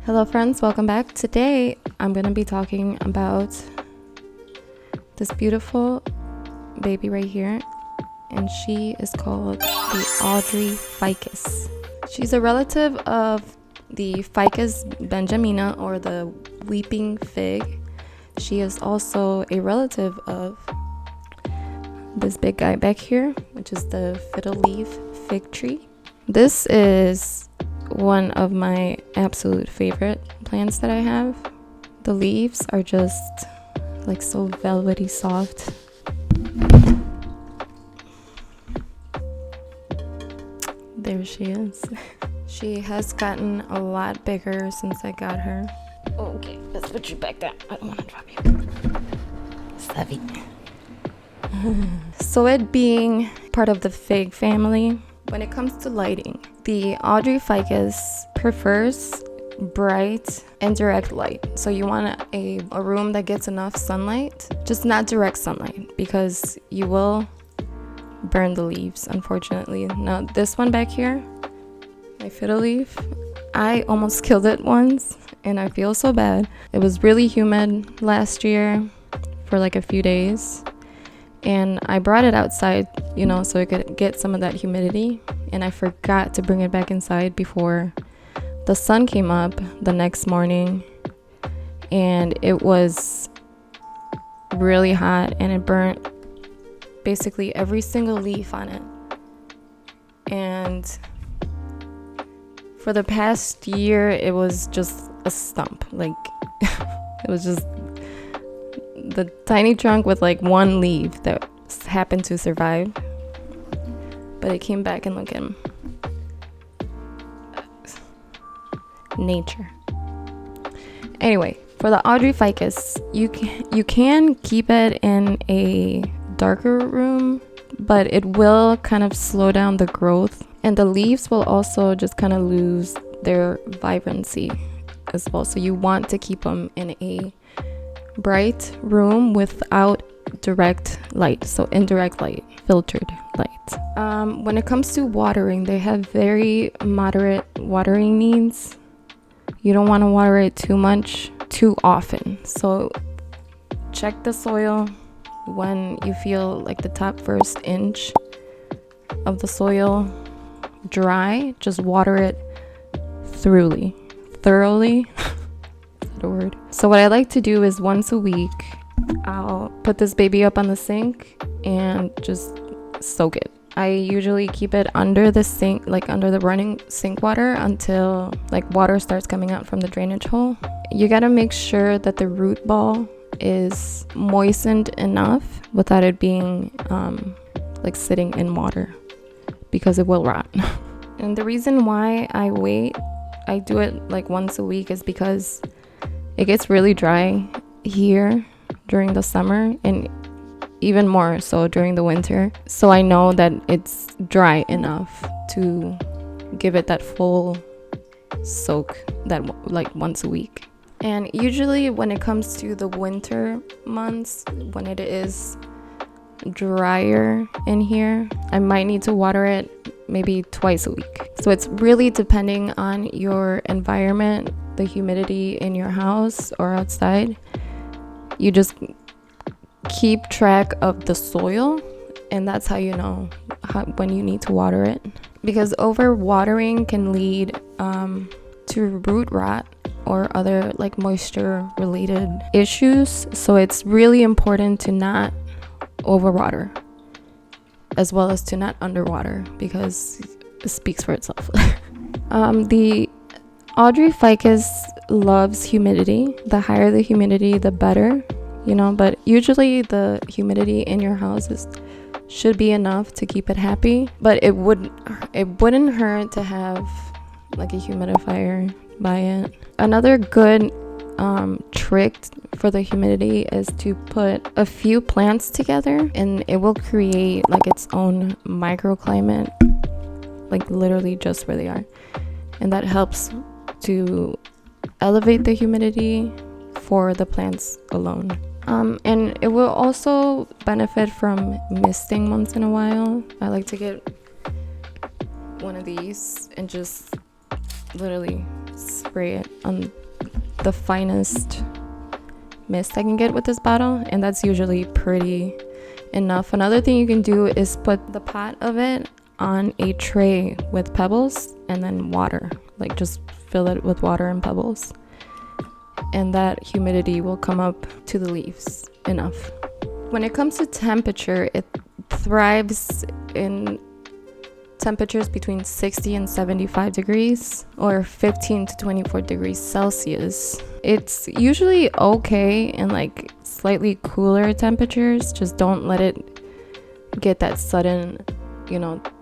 Hello friends, welcome back. Today I'm going to be talking about this beautiful baby right here, and she is called the Audrey Ficus. She's a relative of the Ficus benjamina, or the weeping fig. She is also a relative of this big guy back here, which is the fiddle leaf fig tree. This is one of my absolute favorite plants that I have. The leaves are just like so velvety soft. There she is. She has gotten a lot bigger since I got her. Okay, let's put you back down. I don't want to drop you. Savvy. So it being part of the fig family, when it comes to lighting, the Audrey Ficus prefers bright and direct light. So you want a room that gets enough sunlight, just not direct sunlight, because you will burn the leaves, unfortunately. Now this one back here, my fiddle leaf, I almost killed it once and I feel so bad. It was really humid last year for like a few days, and I brought it outside, so it could get some of that humidity, and I forgot to bring it back inside before the sun came up the next morning, and it was really hot and it burnt basically every single leaf on it. And for the past year it was just a stump, like it was just the tiny trunk with like one leaf that happened to survive, but it came back, and look at him. Nature. Anyway, for the Audrey Ficus, you can keep it in a darker room, but it will kind of slow down the growth, and the leaves will also just kind of lose their vibrancy as well. So you want to keep them in a bright room without direct light, so indirect light, filtered light. When it comes to watering, they have very moderate watering needs. You don't want to water it too much too often, so check the soil. When you feel like the top first inch of the soil dry, just water it thoroughly. Is that a word? So what I like to do is once a week I'll put this baby up on the sink and just soak it. I usually keep it under the sink, like under the running sink water, until like water starts coming out from the drainage hole. You gotta make sure that the root ball is moistened enough without it being like sitting in water, because it will rot. And the reason why I do it like once a week is because it gets really dry here during the summer, and even more so during the winter. So I know that it's dry enough to give it that full soak, that like once a week. And usually when it comes to the winter months, when it is drier in here, I might need to water it maybe twice a week. So it's really depending on your environment, the humidity in your house or outside. You just keep track of the soil, and that's how you know when you need to water it, because over watering can lead to root rot or other like moisture related issues. So it's really important to not overwater as well as to not underwater, because it speaks for itself. The Audrey Ficus loves humidity. The higher the humidity, the better, but usually the humidity in your house should be enough to keep it happy, but it wouldn't hurt to have like a humidifier by it. Another good trick for the humidity is to put a few plants together, and it will create like its own microclimate, like literally just where they are, and that helps to elevate the humidity for the plants alone. And it will also benefit from misting once in a while. I like to get one of these and just literally spray it on the finest mist I can get with this bottle, and that's usually pretty enough. Another thing you can do is put the pot of it on a tray with pebbles and then water, like just fill it with water and pebbles, and that humidity will come up to the leaves enough. When it comes to temperature, it thrives in temperatures between 60 and 75 degrees or 15 to 24 degrees Celsius. It's usually okay in like slightly cooler temperatures. Just don't let it get that sudden,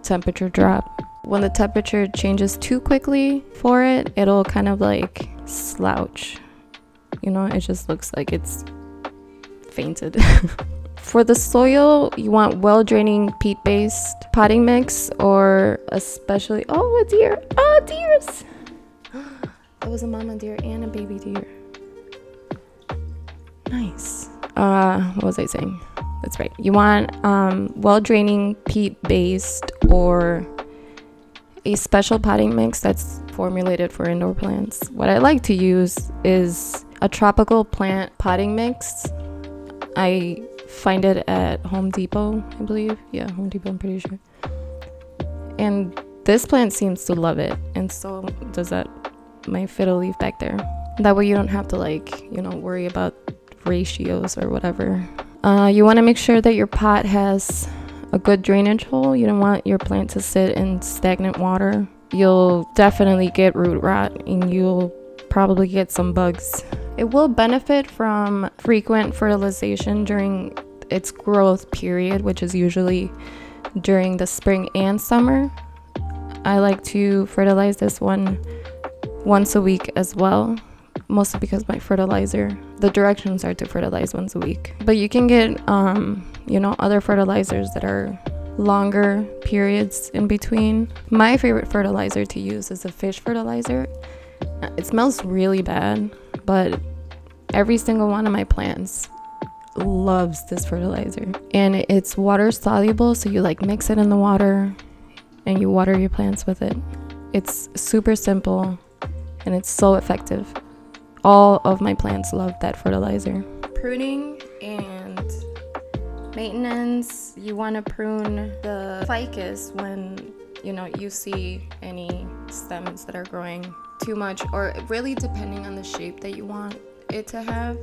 temperature drop. When the temperature changes too quickly for it, it'll kind of like slouch. It just looks like it's fainted. For the soil, you want well-draining peat-based potting mix, or especially, a deer. Oh, deers! That was a mama deer and a baby deer. Nice. What was I saying? That's right. You want well-draining peat-based or a special potting mix that's formulated for indoor plants. What I like to use is a tropical plant potting mix. I find it at Home Depot, I believe. Yeah, Home Depot, I'm pretty sure. And this plant seems to love it, and so does that my fiddle leaf back there. That way you don't have to worry about ratios or whatever. You want to make sure that your pot has a good drainage hole. You don't want your plant to sit in stagnant water. You'll definitely get root rot, and you'll probably get some bugs. It will benefit from frequent fertilization during its growth period, which is usually during the spring and summer. I like to fertilize this one once a week as well, mostly because my fertilizer, the directions are to fertilize once a week. But you can get, other fertilizers that are longer periods in between. My favorite fertilizer to use is a fish fertilizer. It smells really bad, but every single one of my plants loves this fertilizer, and it's water soluble, so you mix it in the water and you water your plants with it. It's super simple and it's so effective. All of my plants love that fertilizer. Pruning and maintenance, you want to prune the ficus when you see any stems that are growing too much, or really depending on the shape that you want it to have.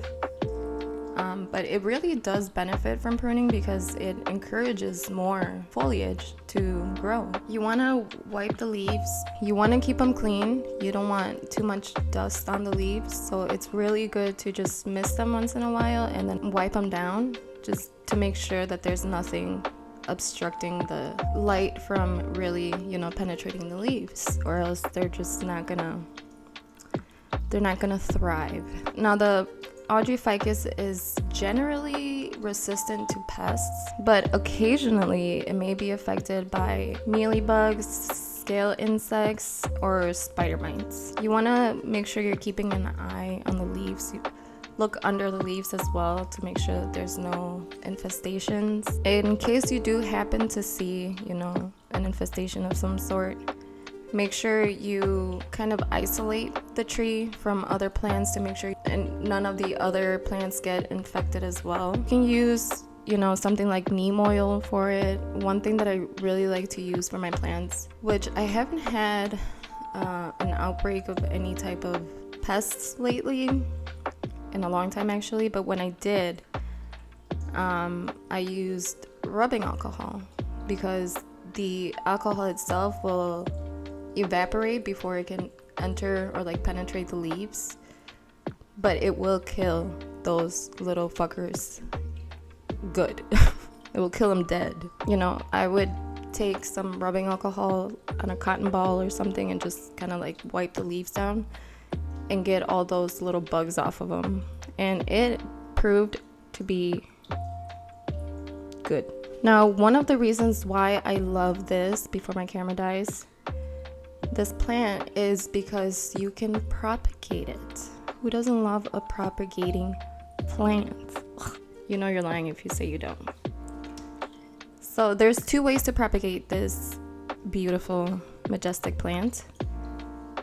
But it really does benefit from pruning because it encourages more foliage to grow. You want to wipe the leaves. You want to keep them clean. You don't want too much dust on the leaves, so it's really good to just mist them once in a while and then wipe them down, just to make sure that there's nothing obstructing the light from really, penetrating the leaves, or else they're just not gonna thrive. Now, the Audrey Ficus is generally resistant to pests, but occasionally it may be affected by mealybugs, scale insects, or spider mites. You want to make sure you're keeping an eye on the leaves. You look under the leaves as well to make sure that there's no infestations. In case you do happen to see, an infestation of some sort, make sure you kind of isolate the tree from other plants to make sure none of the other plants get infected as well. You can use, something like neem oil for it. One thing that I really like to use for my plants, which I haven't had an outbreak of any type of pests lately in a long time actually, but when I did, I used rubbing alcohol, because the alcohol itself will evaporate before it can enter or penetrate the leaves, but it will kill those little fuckers good. It will kill them dead. I would take some rubbing alcohol on a cotton ball or something and just kind of wipe the leaves down and get all those little bugs off of them, and it proved to be good. Now, one of the reasons why I love this, before my camera dies, this plant, is because you can propagate it. Who doesn't love a propagating plant? You're lying if you say you don't. So there's two ways to propagate this beautiful, majestic plant.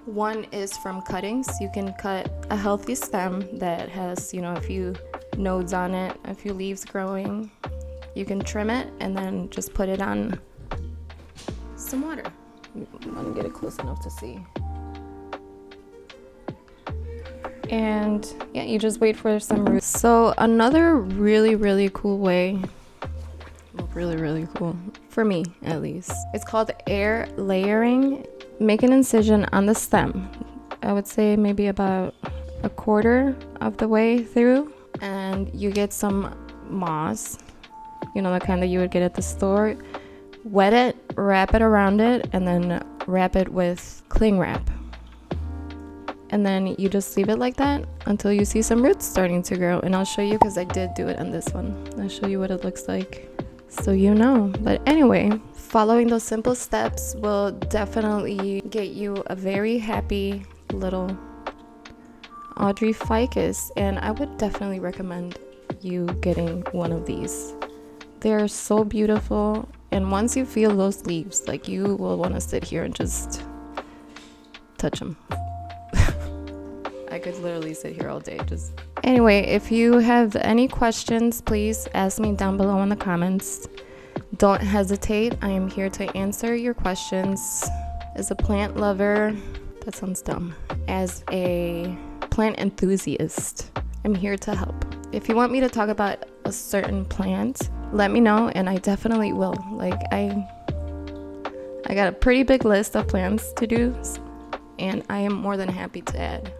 One is from cuttings. You can cut a healthy stem that has, a few nodes on it, a few leaves growing. You can trim it and then just put it on some water. I'm gonna get it close enough to see. And yeah, you just wait for some roots. So another really, really cool way, really, really cool, for me at least, it's called air layering. Make an incision on the stem. I would say maybe about a quarter of the way through, and you get some moss, the kind that you would get at the store. Wet it, wrap it around it, and then wrap it with cling wrap. And then you just leave it like that until you see some roots starting to grow. And I'll show you, because I did do it on this one. I'll show you what it looks like so you know. But anyway, following those simple steps will definitely get you a very happy little Audrey Ficus. And I would definitely recommend you getting one of these. They're so beautiful. And once you feel those leaves, like, you will want to sit here and just touch them. I could literally sit here all day. Anyway, if you have any questions, please ask me down below in the comments. Don't hesitate. I am here to answer your questions. As a plant lover, that sounds dumb. As a plant enthusiast, I'm here to help. If you want me to talk about a certain plant, let me know, and I definitely will. I got a pretty big list of plants to do, and I am more than happy to add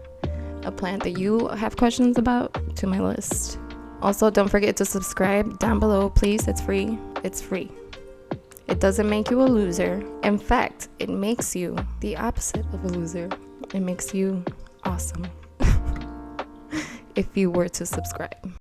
a plant that you have questions about to my list. Also, don't forget to subscribe down below, please. It's free. It's free. It doesn't make you a loser. In fact, it makes you the opposite of a loser. It makes you awesome if you were to subscribe.